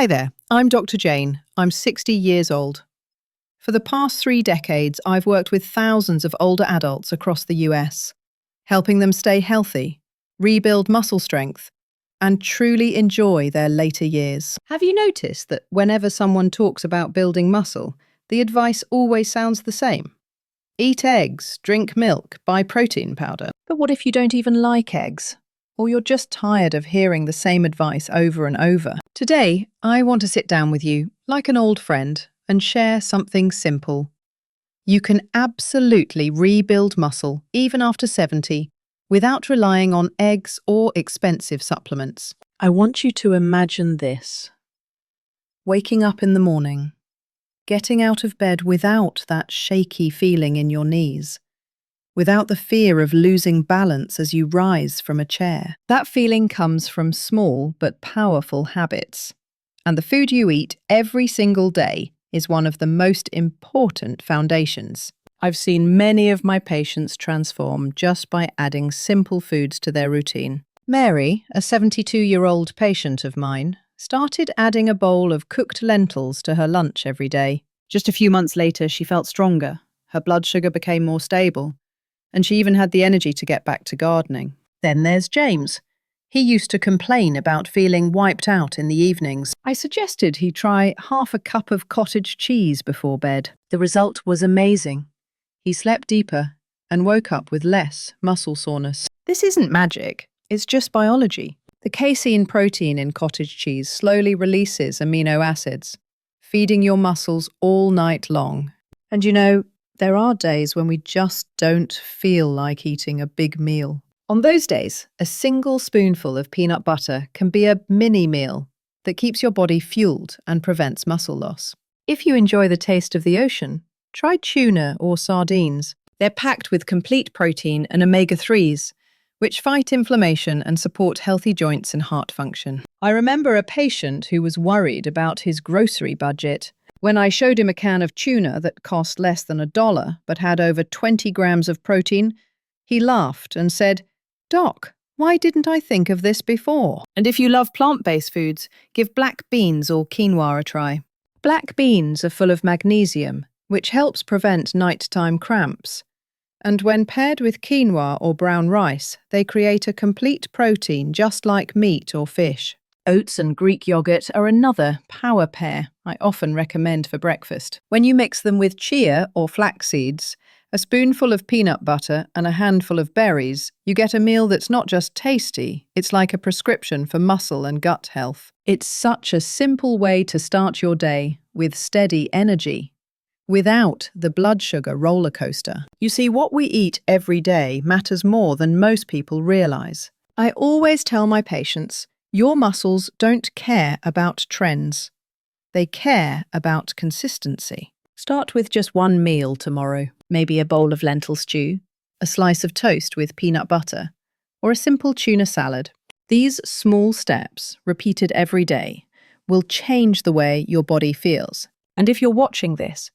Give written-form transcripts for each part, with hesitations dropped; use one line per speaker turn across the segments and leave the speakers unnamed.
Hi there, I'm Dr. Jane. I'm 60 years old. For the past 3 decades, I've worked with thousands of older adults across the US, helping them stay healthy, rebuild muscle strength, and truly enjoy their later years. Have you noticed that whenever someone talks about building muscle, the advice always sounds the same? Eat eggs, drink milk, buy protein powder. But what if you don't even like eggs? Or you're just tired of hearing the same advice over and over? Today, I want to sit down with you, like an old friend, and share something simple. You can absolutely rebuild muscle, even after 70, without relying on eggs or expensive supplements. I want you to imagine this. Waking up in the morning, getting out of bed without that shaky feeling in your knees, without the fear of losing balance as you rise from a chair. That feeling comes from small but powerful habits. And the food you eat every single day is one of the most important foundations. I've seen many of my patients transform just by adding simple foods to their routine. Mary, a 72-year-old patient of mine, started adding a bowl of cooked lentils to her lunch every day. Just a few months later, she felt stronger, her blood sugar became more stable, and she even had the energy to get back to gardening. Then there's James. He used to complain about feeling wiped out in the evenings. I suggested he try half a cup of cottage cheese before bed. The result was amazing. He slept deeper and woke up with less muscle soreness. This isn't magic, it's just biology. The casein protein in cottage cheese slowly releases amino acids, feeding your muscles all night long. And you know, there are days when we just don't feel like eating a big meal. On those days, a single spoonful of peanut butter can be a mini meal that keeps your body fueled and prevents muscle loss. If you enjoy the taste of the ocean, try tuna or sardines. They're packed with complete protein and omega-3s, which fight inflammation and support healthy joints and heart function. I remember a patient who was worried about his grocery budget. When I showed him a can of tuna that cost less than $1 but had over 20 grams of protein, he laughed and said, "Doc, why didn't I think of this before?" And if you love plant-based foods, give black beans or quinoa a try. Black beans are full of magnesium, which helps prevent nighttime cramps. And when paired with quinoa or brown rice, they create a complete protein just like meat or fish. Oats and Greek yogurt are another power pair I often recommend for breakfast. When you mix them with chia or flax seeds, a spoonful of peanut butter and a handful of berries, you get a meal that's not just tasty, it's like a prescription for muscle and gut health. It's such a simple way to start your day with steady energy, without the blood sugar roller coaster. You see, what we eat every day matters more than most people realize. I always tell my patients, your muscles don't care about trends. They care about consistency. Start with just one meal tomorrow, maybe a bowl of lentil stew, a slice of toast with peanut butter, or a simple tuna salad. These small steps, repeated every day, will change the way your body feels. And if you're watching this,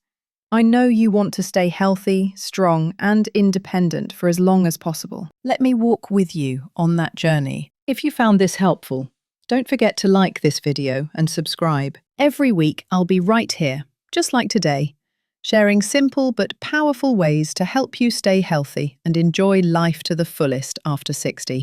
I know you want to stay healthy, strong, and independent for as long as possible. Let me walk with you on that journey. If you found this helpful, don't forget to like this video and subscribe. Every week, I'll be right here, just like today, sharing simple but powerful ways to help you stay healthy and enjoy life to the fullest after 60.